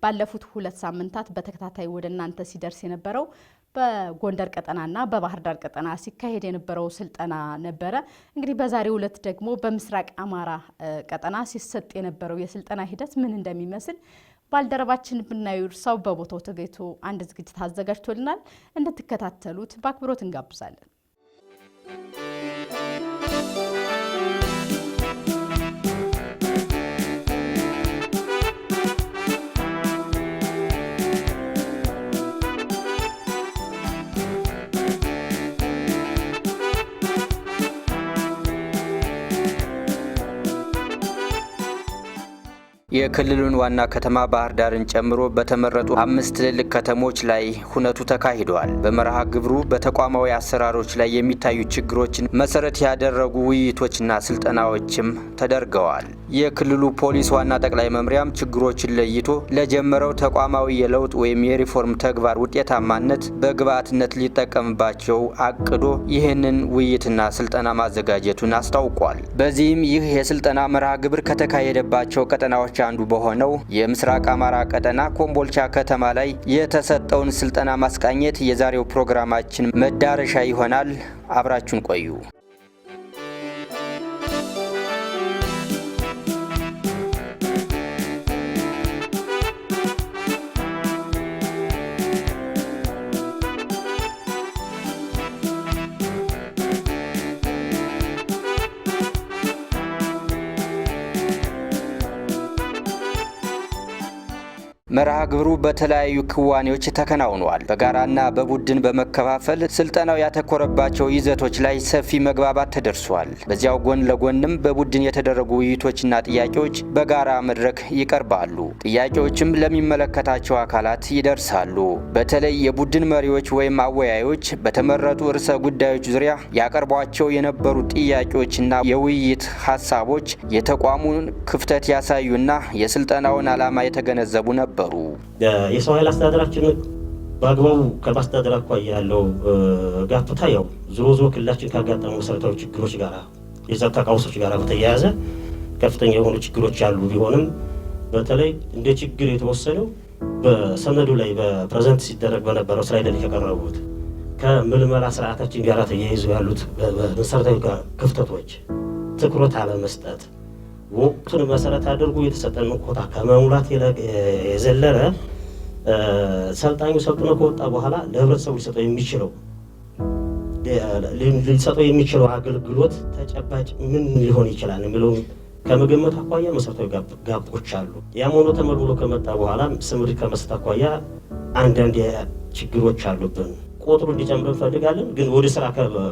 ባለፉት 2 ሳምንታት በተከታታይ ወደ እናንተ ሲደርስ የነበረው በጎንደር ቀጠናና በባህር ዳር ቀጠና ሲካሄድ የነበረው ስልጠና ነበረ። እንግዲህ በዛሬው ዕለት ደግሞ በምስራቅ አማራ ቀጠና ሲሰጥ የነበረው የስልጠና ሂደት ምን እንደሚመስል ባልደረባችን ብናዩ እርሳው በቦታው ተገኝቶ አንድ ዝግጅት አዘጋጅቶልናል። እንድትከታተሉት በአክብሮት እንጋብዛለን። የክልሉን ዋና ከተማ ባህር ዳርን ጨምሮ በተመረጡ 5 ትልልቅ ከተሞች ላይ ሁነቱ ተካሂዷል። በመርሃ ግብሩ በተቋማዊ አሰራሮች ላይ የሚታዩ ችግሮችን መሰረት ያደረጉ ውይይቶችና ስልጠናዎችም ተደርገዋል። የክልሉ ፖሊስ ዋና ጠቅላይ መምሪያም ችግሮችን ለይቶ ለጀመረው ተቋማዊ የለውጥ ወይም የሪፎርም ተግባር ውጤታማነት በግብዓትነት ሊጠቀምባቸው አቅዶ ይህንን ውይይትና ስልጠና ማዘጋጀቱን አስታውቋል። በዚህም ይህ የስልጠና መርሃ ግብር ከተካሄደባቸው ቀጠናዎች አንዱ በሆነው የምስራቅ አማራ ቀጠና ኮምቦልቻ ከተማ ላይ የተሰጠውን ስልጠና ማስቃኘት የዛሬው ፕሮግራማችን መዳረሻ ይሆናል። አብራችሁን ቆዩ። መርሃ ግብሩ በተለያዩ ክዋኔዎች ተከናውኗል። በጋራና በቡድን በመከፋፈል ስልጠናው ያተኮረባቸው ይዘቶች ላይ ሰፊ መግባባት ተደርሷል። በዚያው ጎን ለጎንም በቡድን የተደረጉ ውይይቶችና ጥያቄዎች በጋራ መድረክ ይቀርባሉ። ጥያቄዎችም ለሚመለከታቸው አካላት ይደርሳሉ። በተለይ የቡድን መሪዎች ወይም አወያዮች በተመረጡ ርዕሰ ጉዳዮች ዙሪያ ያቀርቧቸው የነበሩ ጥያቄዎችና የውይይት ሀሳቦች የተቋሙን ክፍተት ያሳዩና የስልጠናውን ዓላማ የተገነዘቡ ነበሩ። የሰው ኃይል አስተዳደራችን በአግባቡ ከማስተዳደር አኳያ ያለው ጋፕታ ያው ዞሮ ክልላችን ካጋጠሙ መሰረታዊ ችግሮች ጋር የጸጥታ ቀውሶች ጋር በተያያዘ ከፍተኛ የሆኑ ችግሮች ያሉ ቢሆንም በተለይ እንደ ችግር የተወሰነው በሰነዱ ላይ በፕሬዘንት ሲደረግ በነበረው ስላይድ ላይ የቀረቡት ከምልመላ ስርዓታችን ጋር ተያይዞ ያሉት መሰረታዊ ክፍተቶች ትኩረት አለመስጠት ወቅቱን መሰረት አድርጎ የተሰጠን ኮታ ከመሙላት የዘለለ ሰልጣኙ ሰልጥኖ ከወጣ በኋላ ለህብረተሰቡ ሊሰጠው የሚችለው አገልግሎት ተጨባጭ ምን ሊሆን ይችላል የሚለው ከመገመት አኳያ መሰረታዊ ጋቦች አሉ። ያም ሆኖ ተመልምሎ ከመጣ በኋላ ስምሪት ከመስጠት አኳያ አንዳንድ ችግሮች አሉብን። ቁጥሩ እንዲጨምር እንፈልጋለን፣ ግን ወደ ስራ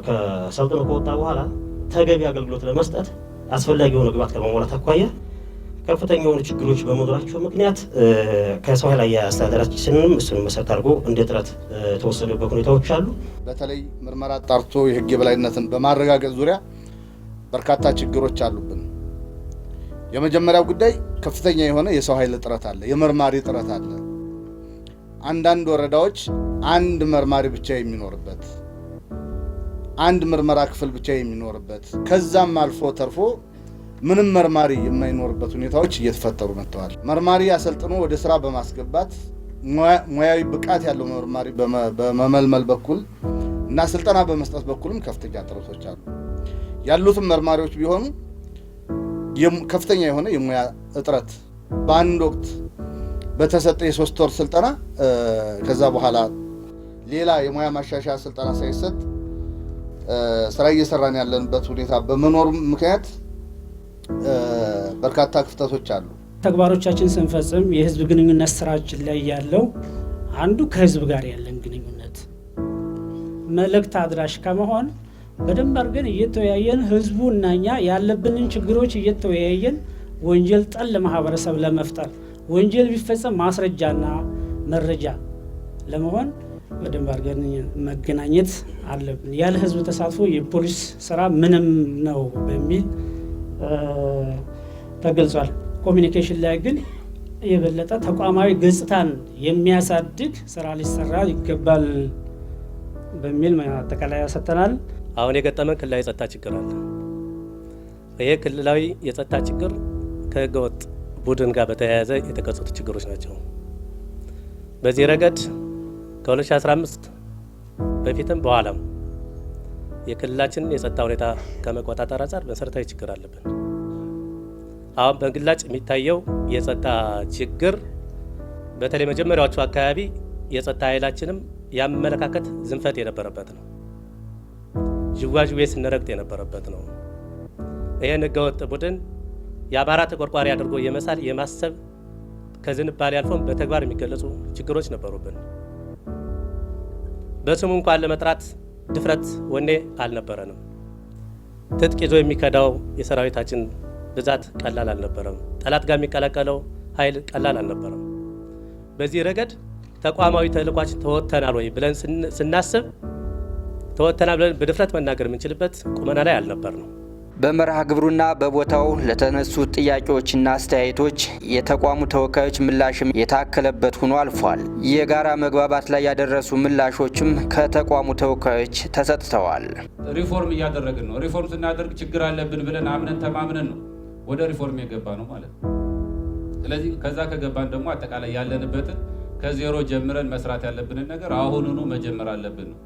ከሰልጥኖ ከወጣ በኋላ ተገቢ አገልግሎት ለመስጠት አስፈላጊ የሆነ ግብዓት ከመሟላት አኳያ ከፍተኛ የሆኑ ችግሮች በመኖራቸው ምክንያት ከሰው ኃይል አስተዳደራችንም እሱን መሰረት አድርጎ እንደ ጥረት የተወሰደበት ሁኔታዎች አሉ። በተለይ ምርመራ አጣርቶ የህግ የበላይነትን በማረጋገጥ ዙሪያ በርካታ ችግሮች አሉብን። የመጀመሪያው ጉዳይ ከፍተኛ የሆነ የሰው ኃይል እጥረት አለ፣ የመርማሪ እጥረት አለ። አንዳንድ ወረዳዎች አንድ መርማሪ ብቻ የሚኖርበት፣ አንድ ምርመራ ክፍል ብቻ የሚኖርበት፣ ከዛም አልፎ ተርፎ ምንም መርማሪ የማይኖርበት ሁኔታዎች እየተፈጠሩ መጥተዋል። መርማሪ አሰልጥኖ ወደ ስራ በማስገባት ሙያዊ ብቃት ያለው መርማሪ በመመልመል በኩል እና ስልጠና በመስጠት በኩልም ከፍተኛ ጥረቶች አሉ። ያሉትም መርማሪዎች ቢሆኑ ከፍተኛ የሆነ የሙያ እጥረት በአንድ ወቅት በተሰጠ የ3 ወር ስልጠና ከዛ በኋላ ሌላ የሙያ ማሻሻያ ስልጠና ሳይሰጥ ስራ እየሰራን ያለንበት ሁኔታ በመኖር ምክንያት በርካታ ክፍተቶች አሉ። ተግባሮቻችን ስንፈጽም የህዝብ ግንኙነት ስራችን ላይ ያለው አንዱ ከህዝብ ጋር ያለን ግንኙነት መልእክት አድራሽ ከመሆን በደንብ አድርገን እየተወያየን ህዝቡ እና እኛ ያለብንን ችግሮች እየተወያየን ወንጀል ጠል ማህበረሰብ ለመፍጠር ወንጀል ቢፈጸም ማስረጃና መረጃ ለመሆን በደንብ አድርገን መገናኘት አለብን። ያለ ህዝብ ተሳትፎ የፖሊስ ስራ ምንም ነው በሚል ተገልጿል። ኮሚኒኬሽን ላይ ግን የበለጠ ተቋማዊ ገጽታን የሚያሳድግ ስራ ሊሰራ ይገባል በሚል አጠቃላይ ሰጥተናል። አሁን የገጠመን ክልላዊ የጸጥታ ችግር አለ። ይሄ ክልላዊ የጸጥታ ችግር ከህገወጥ ቡድን ጋር በተያያዘ የተከሰቱ ችግሮች ናቸው። በዚህ ረገድ ከ2015 በፊትም በኋላም የክልላችንን የጸጥታ ሁኔታ ከመቆጣጠር አንጻር መሰረታዊ ችግር አለብን። አሁን በግላጭ የሚታየው የጸጥታ ችግር በተለይ መጀመሪያዎቹ አካባቢ የጸጥታ ኃይላችንም ያመለካከት ዝንፈት የነበረበት ነው። ዥዋዥዌ ስንረግጥ የነበረበት ነው። ይህን ህገወጥ ቡድን የአማራ ተቆርቋሪ አድርጎ የመሳል የማሰብ ከዝንባሌ አልፎም በተግባር የሚገለጹ ችግሮች ነበሩብን። በስሙ እንኳን ለመጥራት ድፍረት ወኔ አልነበረንም። ትጥቅ ይዞ የሚከዳው የሰራዊታችን ብዛት ቀላል አልነበረም። ጠላት ጋር የሚቀላቀለው ኃይል ቀላል አልነበረም። በዚህ ረገድ ተቋማዊ ተልዕኳችን ተወጥተናል ወይ ብለን ስናስብ ተወጥተናል ብለን በድፍረት መናገር የምንችልበት ቁመና ላይ አልነበርንም። በመርሃ ግብሩና በቦታው ለተነሱ ጥያቄዎችና አስተያየቶች የተቋሙ ተወካዮች ምላሽም የታከለበት ሆኖ አልፏል። የጋራ መግባባት ላይ ያደረሱ ምላሾችም ከተቋሙ ተወካዮች ተሰጥተዋል። ሪፎርም እያደረግን ነው። ሪፎርም ስናደርግ ችግር አለብን ብለን አምነን ተማምነን ነው ወደ ሪፎርም የገባ ነው ማለት ነው። ስለዚህ ከዛ ከገባን ደግሞ አጠቃላይ ያለንበትን ከዜሮ ጀምረን መስራት ያለብንን ነገር አሁኑኑ መጀመር አለብን ነው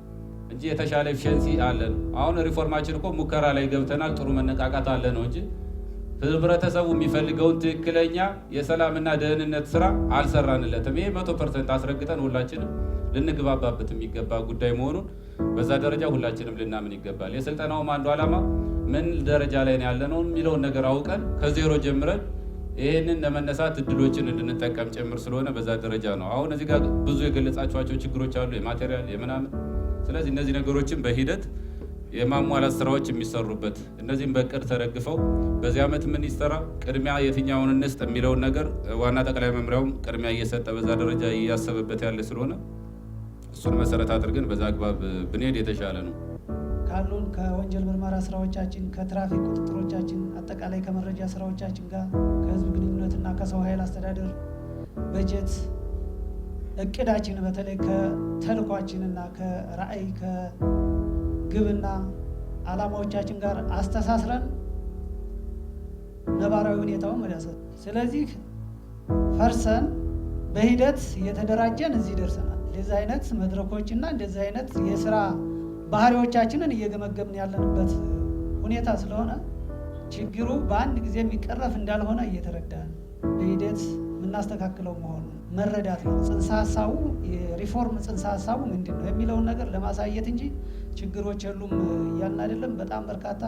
እንጂ የተሻለ ኤፊሽንሲ አለ ነው። አሁን ሪፎርማችን እኮ ሙከራ ላይ ገብተናል። ጥሩ መነቃቃት አለ ነው እንጂ ህብረተሰቡ የሚፈልገውን ትክክለኛ የሰላምና ደህንነት ስራ አልሰራንለትም። ይሄ 100% አስረግጠን ሁላችንም ልንግባባበት የሚገባ ጉዳይ መሆኑን በዛ ደረጃ ሁላችንም ልናምን ይገባል። የስልጠናውም አንዱ ዓላማ ምን ደረጃ ላይ ነው ያለነው የሚለውን ነገር አውቀን ከዜሮ ጀምረን ይህንን ለመነሳት እድሎችን እንድንጠቀም ጭምር ስለሆነ በዛ ደረጃ ነው። አሁን እዚህ ጋር ብዙ የገለጻችኋቸው ችግሮች አሉ፣ የማቴሪያል የምናምን። ስለዚህ እነዚህ ነገሮችን በሂደት የማሟላት ስራዎች የሚሰሩበት እነዚህም በእቅድ ተደግፈው በዚህ ዓመት ምን ይሰራ ቅድሚያ የትኛውን እንስጥ የሚለውን ነገር ዋና ጠቅላይ መምሪያውም ቅድሚያ እየሰጠ በዛ ደረጃ እያሰበበት ያለ ስለሆነ እሱን መሰረት አድርገን በዛ አግባብ ብንሄድ የተሻለ ነው። ካሉን ከወንጀል ምርመራ ስራዎቻችን፣ ከትራፊክ ቁጥጥሮቻችን፣ አጠቃላይ ከመረጃ ስራዎቻችን ጋር ከህዝብ ግንኙነትና ከሰው ኃይል አስተዳደር በጀት እቅዳችን በተለይ ከተልኳችንና ከራዕይ ከግብና ዓላማዎቻችን ጋር አስተሳስረን ነባራዊ ሁኔታውን መዳሰስ። ስለዚህ ፈርሰን በሂደት እየተደራጀን እዚህ ደርሰናል። እንደዚህ አይነት መድረኮችና እንደዚህ አይነት የስራ ባህሪዎቻችንን እየገመገምን ያለንበት ሁኔታ ስለሆነ ችግሩ በአንድ ጊዜ የሚቀረፍ እንዳልሆነ እየተረዳን በሂደት የምናስተካክለው መሆኑን መረዳት ነው። ጽንሰ ሀሳቡ የሪፎርም ጽንሰ ሀሳቡ ምንድን ነው የሚለውን ነገር ለማሳየት እንጂ ችግሮች የሉም እያልን አይደለም። በጣም በርካታ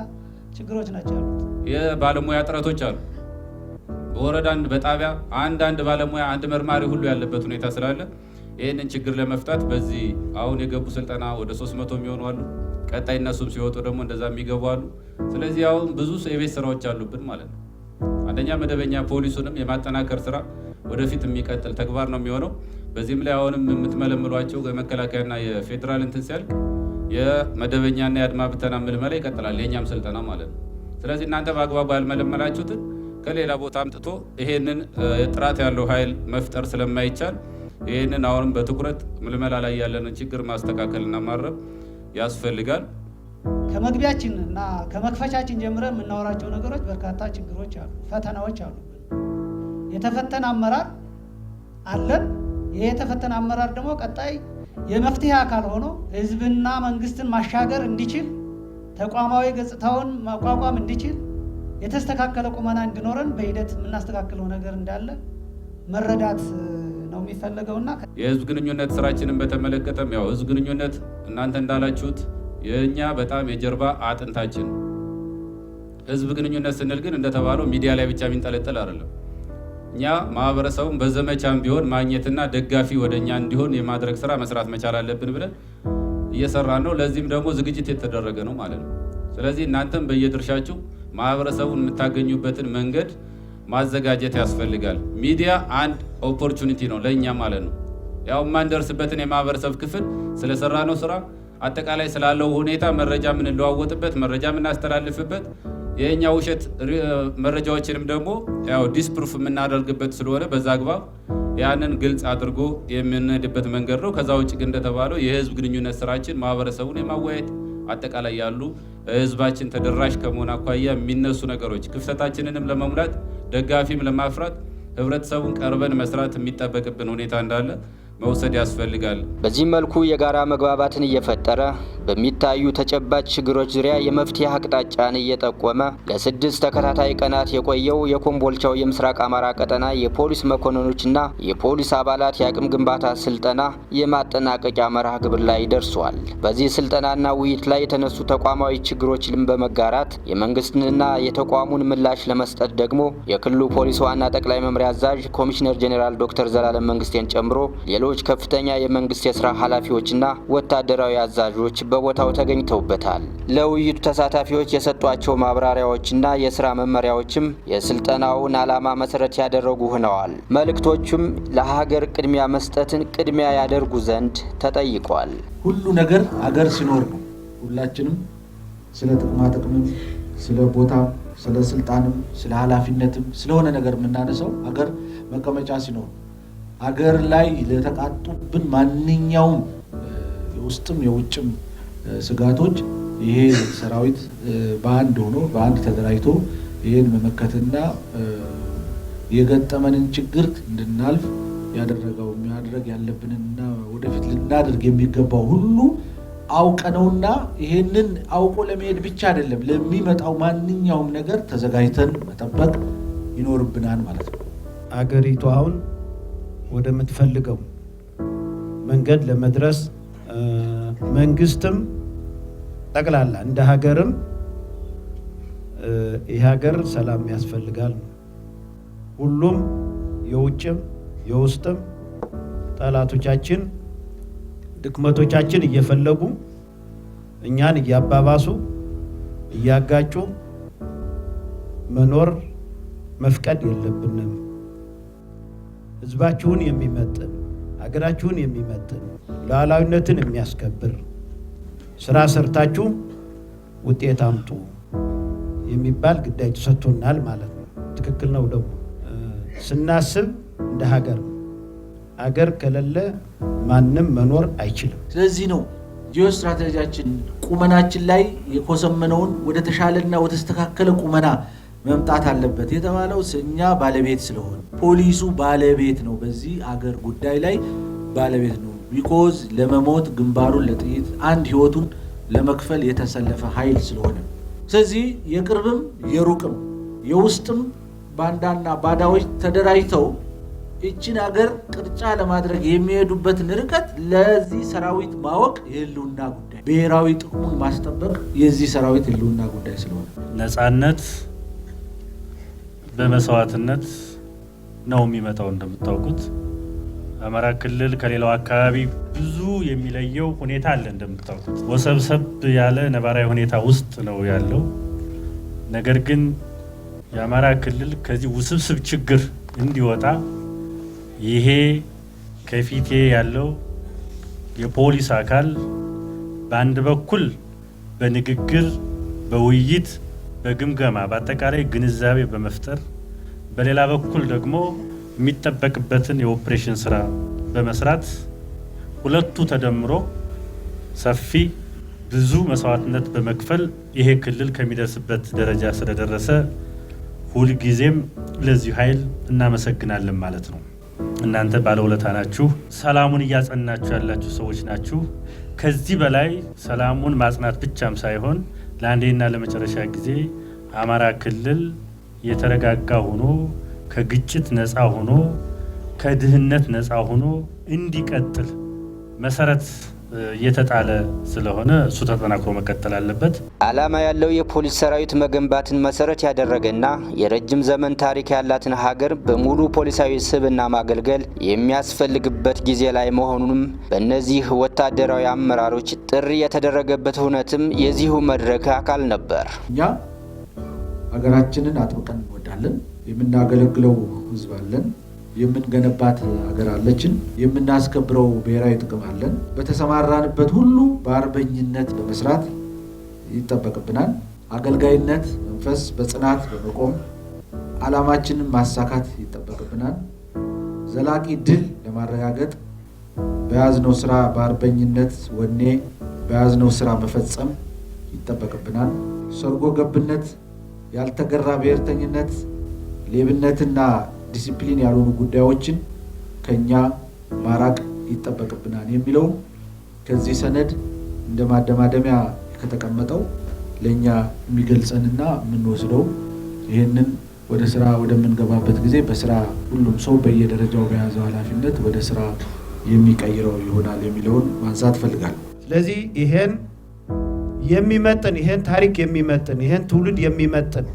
ችግሮች ናቸው ያሉት። የባለሙያ እጥረቶች አሉ። በወረዳ በጣቢያ አንድ ባለሙያ አንድ መርማሪ ሁሉ ያለበት ሁኔታ ስላለ ይህንን ችግር ለመፍታት በዚህ አሁን የገቡ ስልጠና ወደ 300 የሚሆኑ አሉ። ቀጣይ እነሱም ሲወጡ ደግሞ እንደዛ የሚገቡ አሉ። ስለዚህ አሁን ብዙ የቤት ስራዎች አሉብን ማለት ነው። አንደኛ መደበኛ ፖሊሱንም የማጠናከር ስራ ወደፊት የሚቀጥል ተግባር ነው የሚሆነው። በዚህም ላይ አሁንም የምትመለምሏቸው የመከላከያና የፌዴራል እንትን ሲያልቅ የመደበኛና የአድማ ብተና ምልመላ ይቀጥላል፣ የእኛም ስልጠና ማለት ነው። ስለዚህ እናንተ በአግባቡ ያልመለመላችሁትን ከሌላ ቦታ አምጥቶ ይሄንን ጥራት ያለው ኃይል መፍጠር ስለማይቻል ይህንን አሁንም በትኩረት ምልመላ ላይ ያለንን ችግር ማስተካከልና ማረም ያስፈልጋል። ከመግቢያችን እና ከመክፈቻችን ጀምረን የምናወራቸው ነገሮች በርካታ ችግሮች አሉ፣ ፈተናዎች አሉ። የተፈተነ አመራር አለን። ይሄ የተፈተነ አመራር ደግሞ ቀጣይ የመፍትሄ አካል ሆኖ ህዝብና መንግስትን ማሻገር እንዲችል፣ ተቋማዊ ገጽታውን ማቋቋም እንዲችል፣ የተስተካከለ ቁመና እንዲኖረን በሂደት የምናስተካክለው ነገር እንዳለ መረዳት ነው የሚፈለገውና የህዝብ ግንኙነት ስራችንን በተመለከተም ያው ህዝብ ግንኙነት እናንተ እንዳላችሁት የእኛ በጣም የጀርባ አጥንታችን። ህዝብ ግንኙነት ስንል ግን እንደተባለው ሚዲያ ላይ ብቻ የሚንጠለጠል አይደለም። እኛ ማህበረሰቡን በዘመቻም ቢሆን ማግኘትና ደጋፊ ወደኛ እንዲሆን የማድረግ ስራ መስራት መቻል አለብን ብለን እየሰራን ነው። ለዚህም ደግሞ ዝግጅት የተደረገ ነው ማለት ነው። ስለዚህ እናንተም በየድርሻችሁ ማህበረሰቡን የምታገኙበትን መንገድ ማዘጋጀት ያስፈልጋል። ሚዲያ አንድ ኦፖርቹኒቲ ነው ለእኛ ማለት ነው። ያው የማንደርስበትን የማህበረሰብ ክፍል ስለሰራነው ስራ አጠቃላይ ስላለው ሁኔታ መረጃ የምንለዋወጥበት፣ መረጃ የምናስተላልፍበት፣ የእኛ ውሸት መረጃዎችንም ደግሞ ያው ዲስፕሩፍ የምናደርግበት ስለሆነ በዛ አግባብ ያንን ግልጽ አድርጎ የምንሄድበት መንገድ ነው። ከዛ ውጭ ግን እንደተባለው የህዝብ ግንኙነት ስራችን ማህበረሰቡን የማወያየት አጠቃላይ ያሉ ህዝባችን ተደራሽ ከመሆን አኳያ የሚነሱ ነገሮች ክፍተታችንንም ለመሙላት ደጋፊም ለማፍራት ህብረተሰቡን ቀርበን መስራት የሚጠበቅብን ሁኔታ እንዳለ መውሰድ ያስፈልጋል። በዚህ መልኩ የጋራ መግባባትን እየፈጠረ በሚታዩ ተጨባጭ ችግሮች ዙሪያ የመፍትሄ አቅጣጫን እየጠቆመ ለ6 ተከታታይ ቀናት የቆየው የኮምቦልቻው የምስራቅ አማራ ቀጠና የፖሊስ መኮንኖችና የፖሊስ አባላት የአቅም ግንባታ ስልጠና የማጠናቀቂያ መርሃ ግብር ላይ ደርሷል። በዚህ ስልጠናና ውይይት ላይ የተነሱ ተቋማዊ ችግሮችን በመጋራት የመንግስትንና የተቋሙን ምላሽ ለመስጠት ደግሞ የክልሉ ፖሊስ ዋና ጠቅላይ መምሪያ አዛዥ ኮሚሽነር ጄኔራል ዶክተር ዘላለም መንግስቴን ጨምሮ ሌሎች ከፍተኛ የመንግስት የስራ ኃላፊዎችና ወታደራዊ አዛዦች በቦታው ተገኝተውበታል። ለውይይቱ ተሳታፊዎች የሰጧቸው ማብራሪያዎችና የስራ መመሪያዎችም የስልጠናውን ዓላማ መሰረት ያደረጉ ሆነዋል። መልእክቶቹም ለሀገር ቅድሚያ መስጠትን ቅድሚያ ያደርጉ ዘንድ ተጠይቋል። ሁሉ ነገር ሀገር ሲኖር ነው። ሁላችንም ስለ ጥቅማ ጥቅምም፣ ስለ ቦታ፣ ስለ ስልጣንም፣ ስለ ኃላፊነትም ስለሆነ ነገር የምናነሳው ሀገር መቀመጫ ሲኖር ሀገር ላይ ለተቃጡብን ማንኛውም የውስጥም የውጭም ስጋቶች ይሄ ሰራዊት በአንድ ሆኖ በአንድ ተደራጅቶ ይሄን መመከትና የገጠመንን ችግር እንድናልፍ ያደረገው የሚያደርግ ያለብንና ወደፊት ልናደርግ የሚገባው ሁሉ አውቀነውና ይሄንን አውቆ ለመሄድ ብቻ አይደለም ለሚመጣው ማንኛውም ነገር ተዘጋጅተን መጠበቅ ይኖርብናል ማለት ነው። አገሪቱ አሁን ወደ ምትፈልገው መንገድ ለመድረስ መንግስትም ጠቅላላ እንደ ሀገርም የሀገር ሰላም ያስፈልጋል። ሁሉም የውጭም የውስጥም ጠላቶቻችን ድክመቶቻችን እየፈለጉ እኛን እያባባሱ እያጋጩ መኖር መፍቀድ የለብንም። ህዝባችሁን የሚመጥን ሀገራችሁን የሚመጥን ሉዓላዊነትን የሚያስከብር ስራ ሰርታችሁ ውጤት አምጡ የሚባል ግዳጅ ተሰጥቶናል ማለት ነው። ትክክል ነው። ደግሞ ስናስብ እንደ ሀገር ከሌለ ማንም መኖር አይችልም። ስለዚህ ነው ጂኦ ስትራቴጂያችን ቁመናችን ላይ የኮሰመነውን ወደ ተሻለና ወደ ተስተካከለ ቁመና መምጣት አለበት የተባለው እኛ ባለቤት ስለሆነ ፖሊሱ ባለቤት ነው። በዚህ አገር ጉዳይ ላይ ባለቤት ነው። ቢኮዝ ለመሞት ግንባሩን ለጥይት አንድ ህይወቱን ለመክፈል የተሰለፈ ኃይል ስለሆነ ስለዚህ የቅርብም የሩቅም የውስጥም ባንዳና ባዳዎች ተደራጅተው እቺን አገር ቅርጫ ለማድረግ የሚሄዱበትን ርቀት ለዚህ ሰራዊት ማወቅ የህልውና ጉዳይ፣ ብሔራዊ ጥቅሙን ማስጠበቅ የዚህ ሰራዊት ህልውና ጉዳይ ስለሆነ ነፃነት በመስዋዕትነት ነው የሚመጣው። እንደምታውቁት አማራ ክልል ከሌላው አካባቢ ብዙ የሚለየው ሁኔታ አለ። እንደምታውቁት ወሰብሰብ ያለ ነባራዊ ሁኔታ ውስጥ ነው ያለው። ነገር ግን የአማራ ክልል ከዚህ ውስብስብ ችግር እንዲወጣ ይሄ ከፊቴ ያለው የፖሊስ አካል በአንድ በኩል በንግግር በውይይት በግምገማ በአጠቃላይ ግንዛቤ በመፍጠር በሌላ በኩል ደግሞ የሚጠበቅበትን የኦፕሬሽን ስራ በመስራት ሁለቱ ተደምሮ ሰፊ ብዙ መስዋዕትነት በመክፈል ይሄ ክልል ከሚደርስበት ደረጃ ስለደረሰ ሁልጊዜም ለዚህ ኃይል እናመሰግናለን ማለት ነው። እናንተ ባለውለታ ናችሁ። ሰላሙን እያጸናችሁ ያላችሁ ሰዎች ናችሁ። ከዚህ በላይ ሰላሙን ማጽናት ብቻም ሳይሆን ለአንዴና ለመጨረሻ ጊዜ አማራ ክልል የተረጋጋ ሆኖ ከግጭት ነፃ ሆኖ ከድህነት ነፃ ሆኖ እንዲቀጥል መሰረት እየተጣለ ስለሆነ እሱ ተጠናክሮ መቀጠል አለበት። ዓላማ ያለው የፖሊስ ሰራዊት መገንባትን መሰረት ያደረገና የረጅም ዘመን ታሪክ ያላትን ሀገር በሙሉ ፖሊሳዊ ስብዕና ማገልገል የሚያስፈልግበት ጊዜ ላይ መሆኑንም በእነዚህ ወታደራዊ አመራሮች ጥሪ የተደረገበት እውነትም የዚሁ መድረክ አካል ነበር። እኛ ሀገራችንን አጥብቀን እንወዳለን። የምናገለግለው ህዝብ አለን። የምንገነባት ሀገር አለችን። የምናስከብረው ብሔራዊ ጥቅም አለን። በተሰማራንበት ሁሉ በአርበኝነት በመስራት ይጠበቅብናል። አገልጋይነት መንፈስ በጽናት በመቆም ዓላማችንን ማሳካት ይጠበቅብናል። ዘላቂ ድል ለማረጋገጥ በያዝነው ስራ በአርበኝነት ወኔ በያዝነው ስራ መፈጸም ይጠበቅብናል። ሰርጎ ገብነት፣ ያልተገራ ብሔርተኝነት፣ ሌብነትና ዲሲፕሊን ያልሆኑ ጉዳዮችን ከኛ ማራቅ ይጠበቅብናል የሚለው ከዚህ ሰነድ እንደ ማደማደሚያ ከተቀመጠው ለኛ የሚገልጸንና የምንወስደው ይህንን ወደ ስራ ወደምንገባበት ጊዜ በስራ ሁሉም ሰው በየደረጃው በያዘው ኃላፊነት ወደ ስራ የሚቀይረው ይሆናል የሚለውን ማንሳት ፈልጋለሁ። ስለዚህ ይሄን የሚመጥን ይሄን ታሪክ የሚመጥን ይሄን ትውልድ የሚመጥን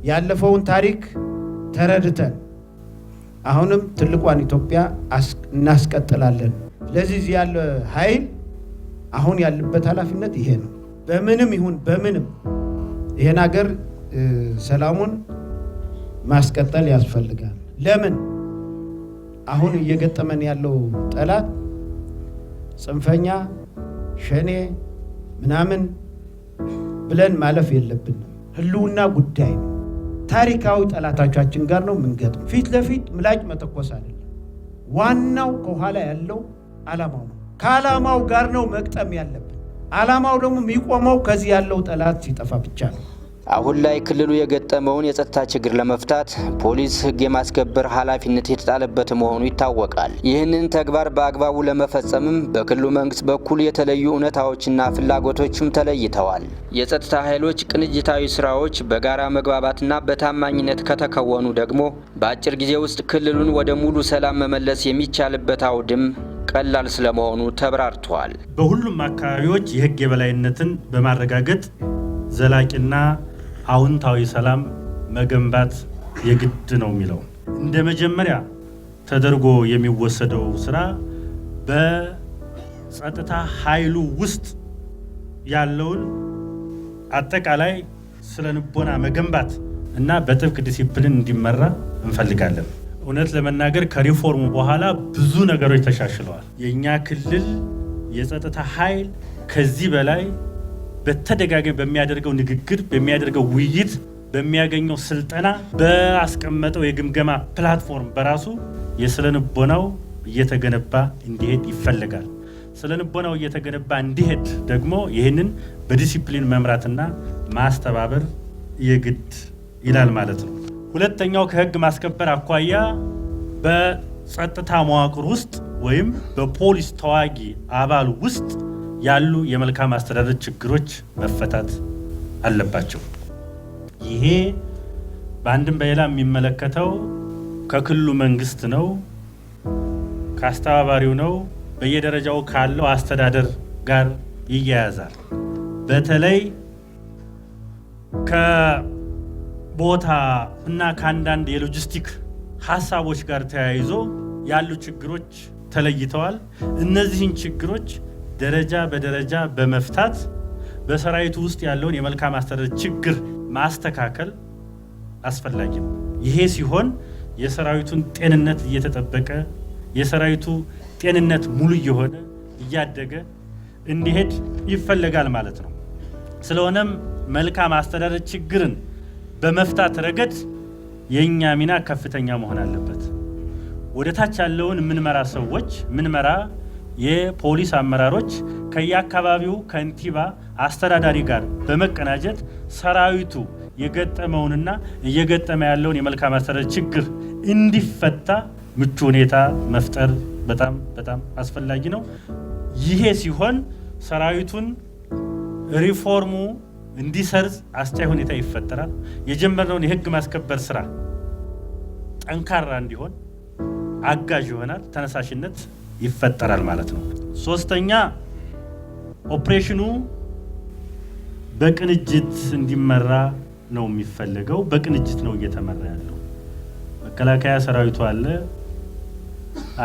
ያለፈውን ታሪክ ተረድተን አሁንም ትልቋን ኢትዮጵያ እናስቀጥላለን። ስለዚህ ያለ ኃይል አሁን ያለበት ኃላፊነት ይሄ ነው። በምንም ይሁን በምንም ይሄን ሀገር ሰላሙን ማስቀጠል ያስፈልጋል። ለምን አሁን እየገጠመን ያለው ጠላት ጽንፈኛ ሸኔ ምናምን ብለን ማለፍ የለብንም። ህልውና ጉዳይ ነው። ታሪካዊ ጠላቶቻችን ጋር ነው የምንገጥም። ፊት ለፊት ምላጭ መተኮስ አይደለም። ዋናው ከኋላ ያለው ዓላማው ነው። ከዓላማው ጋር ነው መግጠም ያለብን። ዓላማው ደግሞ የሚቆመው ከዚህ ያለው ጠላት ሲጠፋ ብቻ ነው። አሁን ላይ ክልሉ የገጠመውን የጸጥታ ችግር ለመፍታት ፖሊስ ሕግ የማስከበር ኃላፊነት የተጣለበት መሆኑ ይታወቃል። ይህንን ተግባር በአግባቡ ለመፈጸምም በክልሉ መንግስት በኩል የተለዩ እውነታዎችና ፍላጎቶችም ተለይተዋል። የጸጥታ ኃይሎች ቅንጅታዊ ስራዎች በጋራ መግባባትና በታማኝነት ከተከወኑ ደግሞ በአጭር ጊዜ ውስጥ ክልሉን ወደ ሙሉ ሰላም መመለስ የሚቻልበት አውድም ቀላል ስለመሆኑ ተብራርቷል። በሁሉም አካባቢዎች የህግ የበላይነትን በማረጋገጥ ዘላቂና አዎንታዊ ሰላም መገንባት የግድ ነው የሚለው እንደ መጀመሪያ ተደርጎ የሚወሰደው ስራ በጸጥታ ኃይሉ ውስጥ ያለውን አጠቃላይ ስለንቦና መገንባት እና በጥብቅ ዲሲፕሊን እንዲመራ እንፈልጋለን። እውነት ለመናገር ከሪፎርሙ በኋላ ብዙ ነገሮች ተሻሽለዋል። የኛ ክልል የጸጥታ ኃይል ከዚህ በላይ በተደጋጋሚ በሚያደርገው ንግግር፣ በሚያደርገው ውይይት፣ በሚያገኘው ስልጠና፣ በአስቀመጠው የግምገማ ፕላትፎርም በራሱ የስለንቦናው እየተገነባ እንዲሄድ ይፈልጋል። ስለንቦናው እየተገነባ እንዲሄድ ደግሞ ይህንን በዲሲፕሊን መምራትና ማስተባበር የግድ ይላል ማለት ነው። ሁለተኛው ከህግ ማስከበር አኳያ በጸጥታ መዋቅር ውስጥ ወይም በፖሊስ ተዋጊ አባል ውስጥ ያሉ የመልካም አስተዳደር ችግሮች መፈታት አለባቸው። ይሄ በአንድም በሌላ የሚመለከተው ከክልሉ መንግስት ነው፣ ከአስተባባሪው ነው፣ በየደረጃው ካለው አስተዳደር ጋር ይያያዛል። በተለይ ከቦታ እና ከአንዳንድ የሎጂስቲክ ሀሳቦች ጋር ተያይዞ ያሉ ችግሮች ተለይተዋል። እነዚህን ችግሮች ደረጃ በደረጃ በመፍታት በሰራዊቱ ውስጥ ያለውን የመልካም አስተዳደር ችግር ማስተካከል አስፈላጊ ነው። ይሄ ሲሆን የሰራዊቱን ጤንነት እየተጠበቀ የሰራዊቱ ጤንነት ሙሉ እየሆነ እያደገ እንዲሄድ ይፈለጋል ማለት ነው። ስለሆነም መልካም አስተዳደር ችግርን በመፍታት ረገድ የኛ ሚና ከፍተኛ መሆን አለበት። ወደ ታች ያለውን ምንመራ ሰዎች ምንመራ የፖሊስ አመራሮች ከየአካባቢው ከንቲባ አስተዳዳሪ ጋር በመቀናጀት ሰራዊቱ የገጠመውንና እየገጠመ ያለውን የመልካም አስተዳደር ችግር እንዲፈታ ምቹ ሁኔታ መፍጠር በጣም አስፈላጊ ነው። ይሄ ሲሆን ሰራዊቱን ሪፎርሙ እንዲሰርጽ አስቻይ ሁኔታ ይፈጠራል። የጀመርነውን የህግ ማስከበር ስራ ጠንካራ እንዲሆን አጋዥ ይሆናል፣ ተነሳሽነት ይፈጠራል ማለት ነው። ሶስተኛ ኦፕሬሽኑ በቅንጅት እንዲመራ ነው የሚፈለገው። በቅንጅት ነው እየተመራ ያለው። መከላከያ ሰራዊቱ አለ፣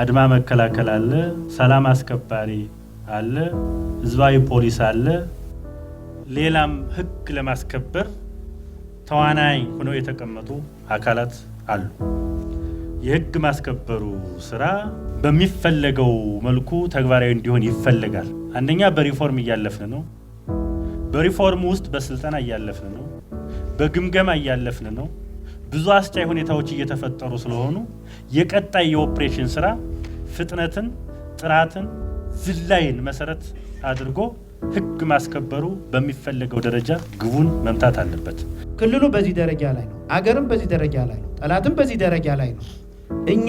አድማ መከላከል አለ፣ ሰላም አስከባሪ አለ፣ ህዝባዊ ፖሊስ አለ፣ ሌላም ህግ ለማስከበር ተዋናይ ሆነው የተቀመጡ አካላት አሉ። የህግ ማስከበሩ ስራ በሚፈለገው መልኩ ተግባራዊ እንዲሆን ይፈልጋል። አንደኛ በሪፎርም እያለፍን ነው። በሪፎርም ውስጥ በስልጠና እያለፍን ነው። በግምገማ እያለፍን ነው። ብዙ አስቻይ ሁኔታዎች እየተፈጠሩ ስለሆኑ የቀጣይ የኦፕሬሽን ስራ ፍጥነትን፣ ጥራትን፣ ዝላይን መሰረት አድርጎ ህግ ማስከበሩ በሚፈለገው ደረጃ ግቡን መምታት አለበት። ክልሉ በዚህ ደረጃ ላይ ነው። አገርም በዚህ ደረጃ ላይ ነው። ጠላትም በዚህ ደረጃ ላይ ነው። እኛ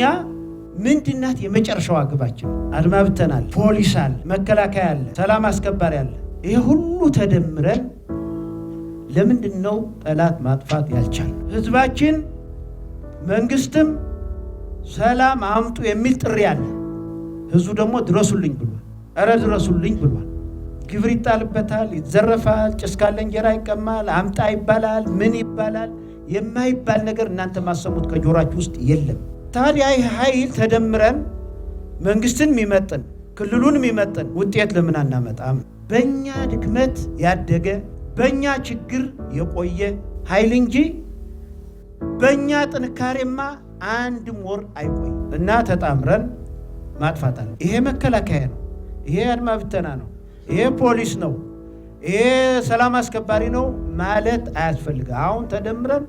ምንድናት የመጨረሻው ግባችን? አድማ ብተና አለ፣ ፖሊስ አለ፣ መከላከያ አለ፣ ሰላም አስከባሪ አለ። ይሄ ሁሉ ተደምረን ለምንድነው ጠላት ማጥፋት ያልቻል? ህዝባችን መንግስትም ሰላም አምጡ የሚል ጥሪ አለ። ህዝቡ ደግሞ ድረሱልኝ ብሏል። እረ ድረሱልኝ ብሏል። ግብር ይጣልበታል፣ ይዘረፋል፣ ጭስ ካለ እንጀራ ይቀማል፣ አምጣ ይባላል፣ ምን ይባላል። የማይባል ነገር እናንተ ማሰሙት ከጆሮአችሁ ውስጥ የለም። ታዲያ ይህ ኃይል ተደምረን መንግስትን የሚመጥን ክልሉን የሚመጥን ውጤት ለምን አናመጣም? በእኛ ድክመት ያደገ በእኛ ችግር የቆየ ኃይል እንጂ በእኛ ጥንካሬማ አንድም ወር አይቆይ እና ተጣምረን ማጥፋት አለ። ይሄ መከላከያ ነው፣ ይሄ አድማ ብተና ነው፣ ይሄ ፖሊስ ነው፣ ይሄ ሰላም አስከባሪ ነው ማለት አያስፈልግም። አሁን ተደምረን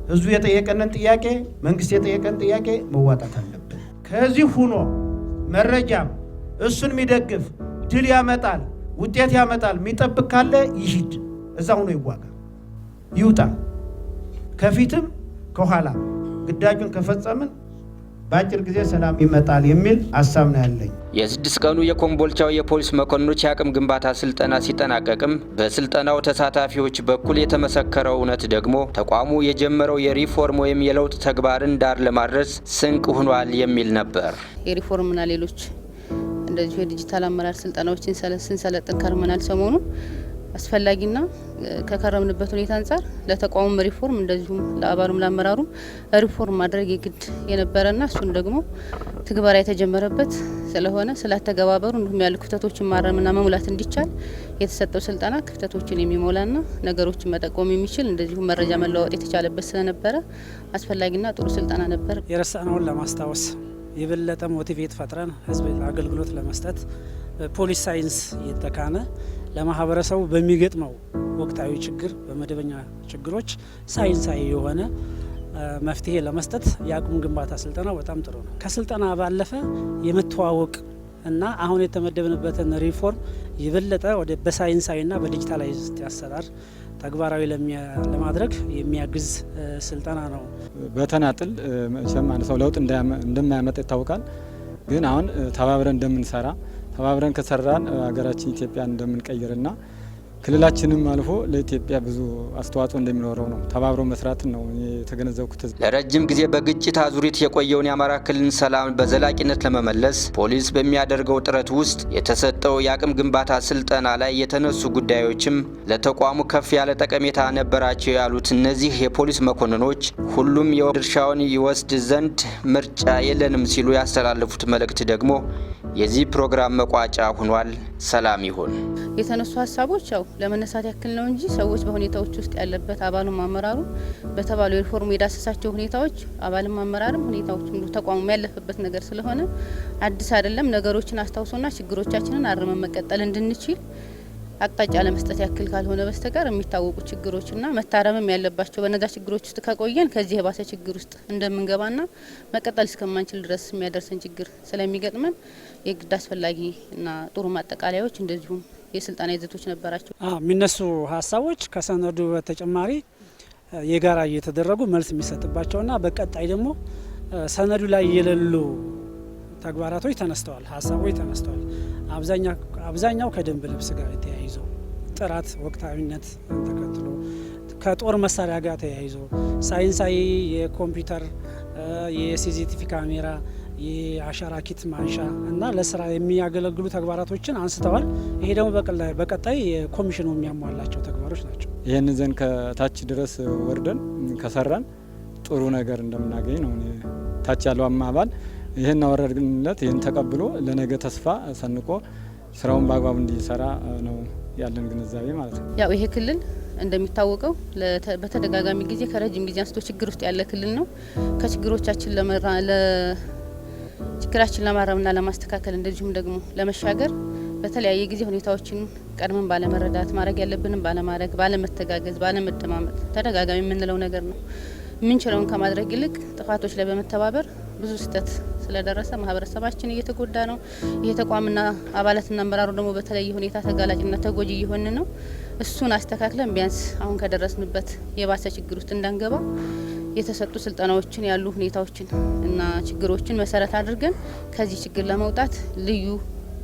ህዝቡ የጠየቀንን ጥያቄ መንግስት የጠየቀን ጥያቄ መዋጣት አለብን። ከዚህ ሁኖ መረጃም እሱን የሚደግፍ ድል ያመጣል ውጤት ያመጣል የሚጠብቅ ካለ ይሂድ፣ እዛ ሆኖ ይዋጋ፣ ይውጣ። ከፊትም ከኋላ ግዳጁን ከፈጸምን በአጭር ጊዜ ሰላም ይመጣል የሚል ሀሳብ ነው ያለኝ። የ6 ቀኑ የኮምቦልቻው የፖሊስ መኮንኖች የአቅም ግንባታ ስልጠና ሲጠናቀቅም በስልጠናው ተሳታፊዎች በኩል የተመሰከረው እውነት ደግሞ ተቋሙ የጀመረው የሪፎርም ወይም የለውጥ ተግባርን ዳር ለማድረስ ስንቅ ሆኗል የሚል ነበር። የሪፎርምና ሌሎች እንደዚሁ የዲጂታል አመራር ስልጠናዎችን ስንሰለጥን ከርመናል። ሰሞኑን አስፈላጊና ከከረምንበት ሁኔታ አንጻር ለተቋሙም ሪፎርም እንደዚሁም ለአባሉም ለአመራሩም ሪፎርም ማድረግ የግድ የነበረና እሱን ደግሞ ትግበራ የተጀመረበት ስለሆነ ስላተገባበሩ እንዲሁም ያሉ ክፍተቶችን ማረምና መሙላት እንዲቻል የተሰጠው ስልጠና ክፍተቶችን የሚሞላና ነገሮችን መጠቆም የሚችል እንደዚሁም መረጃ መለዋወጥ የተቻለበት ስለነበረ አስፈላጊና ጥሩ ስልጠና ነበር። የረሳነውን ለማስታወስ የበለጠ ሞቲቬት ፈጥረን ህዝብ አገልግሎት ለመስጠት ፖሊስ ሳይንስ የተካነ ለማህበረሰቡ በሚገጥመው ወቅታዊ ችግር በመደበኛ ችግሮች ሳይንሳዊ የሆነ መፍትሄ ለመስጠት የአቅም ግንባታ ስልጠናው በጣም ጥሩ ነው። ከስልጠና ባለፈ የመተዋወቅ እና አሁን የተመደብንበትን ሪፎርም የበለጠ ወደ በሳይንሳዊና በዲጂታላይዝድ አሰራር ተግባራዊ ለማድረግ የሚያግዝ ስልጠና ነው። በተናጥል መቼም አንድ ሰው ለውጥ እንደማያመጣ ይታወቃል። ግን አሁን ተባብረን እንደምንሰራ ተባብረን ከሰራን ሀገራችን ኢትዮጵያን እንደምንቀይርና ክልላችንም አልፎ ለኢትዮጵያ ብዙ አስተዋጽኦ እንደሚኖረው ነው ተባብሮ መስራት ነው የተገነዘብኩት። ለረጅም ጊዜ በግጭት አዙሪት የቆየውን የአማራ ክልልን ሰላም በዘላቂነት ለመመለስ ፖሊስ በሚያደርገው ጥረት ውስጥ የተሰጠው የአቅም ግንባታ ስልጠና ላይ የተነሱ ጉዳዮችም ለተቋሙ ከፍ ያለ ጠቀሜታ ነበራቸው ያሉት እነዚህ የፖሊስ መኮንኖች ሁሉም የድርሻውን ይወስድ ዘንድ ምርጫ የለንም ሲሉ ያስተላለፉት መልእክት ደግሞ የዚህ ፕሮግራም መቋጫ ሆኗል። ሰላም ይሁን። የተነሱ ሀሳቦች ያው ለመነሳት ያክል ነው እንጂ ሰዎች በሁኔታዎች ውስጥ ያለበት አባሉም አመራሩ በተባለው የሪፎርም የዳሰሳቸው ሁኔታዎች አባልም አመራርም ሁኔታዎች ሁሉ ተቋሙ ያለፈበት ነገር ስለሆነ አዲስ አይደለም። ነገሮችን አስታውሶና ችግሮቻችንን አርመን መቀጠል እንድንችል አቅጣጫ ለመስጠት ያክል ካልሆነ በስተቀር የሚታወቁ ችግሮችና መታረምም ያለባቸው በነዛ ችግሮች ውስጥ ከቆየን ከዚህ የባሰ ችግር ውስጥ እንደምንገባና መቀጠል እስከማንችል ድረስ የሚያደርሰን ችግር ስለሚገጥመን የግድ አስፈላጊና ጥሩ ማጠቃለያዎች እንደዚሁም የስልጠና ይዘቶች ነበራቸው። የሚነሱ ሀሳቦች ከሰነዱ በተጨማሪ የጋራ እየተደረጉ መልስ የሚሰጥባቸውና በቀጣይ ደግሞ ሰነዱ ላይ የሌሉ ተግባራቶች ተነስተዋል፣ ሀሳቦች ተነስተዋል። አብዛኛው ከደንብ ልብስ ጋር ተያይዞ ጥራት፣ ወቅታዊነት ተከትሎ ከጦር መሳሪያ ጋር ተያይዞ ሳይንሳዊ የኮምፒውተር የሲሲቲቪ ካሜራ የአሻራ ኪት ማንሻ እና ለስራ የሚያገለግሉ ተግባራቶችን አንስተዋል። ይሄ ደግሞ በቀጣይ የኮሚሽኑ የሚያሟላቸው ተግባሮች ናቸው። ይህንን ዘንድ ከታች ድረስ ወርደን ከሰራን ጥሩ ነገር እንደምናገኝ ነው። ታች ያለው አባል ይህን አወረድንለት፣ ይህን ተቀብሎ ለነገ ተስፋ ሰንቆ ስራውን በአግባቡ እንዲሰራ ነው ያለን ግንዛቤ ማለት ነው። ያው ይሄ ክልል እንደሚታወቀው በተደጋጋሚ ጊዜ ከረጅም ጊዜ አንስቶ ችግር ውስጥ ያለ ክልል ነው። ከችግሮቻችን ችግራችን ለማረምና ለማስተካከል እንደዚሁም ደግሞ ለመሻገር በተለያየ ጊዜ ሁኔታዎችን ቀድመን ባለመረዳት ማድረግ ያለብንም ባለማድረግ፣ ባለመተጋገዝ፣ ባለመደማመጥ ተደጋጋሚ የምንለው ነገር ነው። የምንችለውን ከማድረግ ይልቅ ጥፋቶች ላይ በመተባበር ብዙ ስህተት ስለደረሰ ማህበረሰባችን እየተጎዳ ነው። ይሄ ተቋምና አባላትና አመራሩ ደግሞ በተለየ ሁኔታ ተጋላጭና ተጎጂ እየሆን ነው። እሱን አስተካክለን ቢያንስ አሁን ከደረስንበት የባሰ ችግር ውስጥ እንዳንገባ የተሰጡ ስልጠናዎችን ያሉ ሁኔታዎችን እና ችግሮችን መሰረት አድርገን ከዚህ ችግር ለመውጣት ልዩ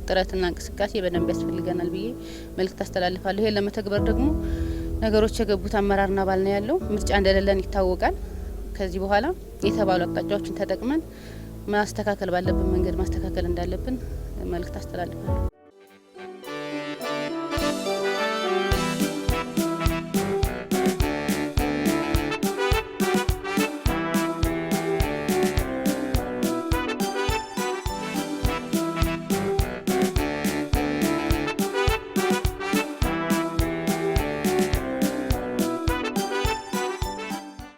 ጥረትና እንቅስቃሴ በደንብ ያስፈልገናል ብዬ መልእክት አስተላልፋለሁ። ይሄን ለመተግበር ደግሞ ነገሮች የገቡት አመራርና አባል ነው ያለው። ምርጫ እንደሌለን ይታወቃል። ከዚህ በኋላ የተባሉ አቅጣጫዎችን ተጠቅመን ማስተካከል ባለብን መንገድ ማስተካከል እንዳለብን መልእክት አስተላልፋለሁ።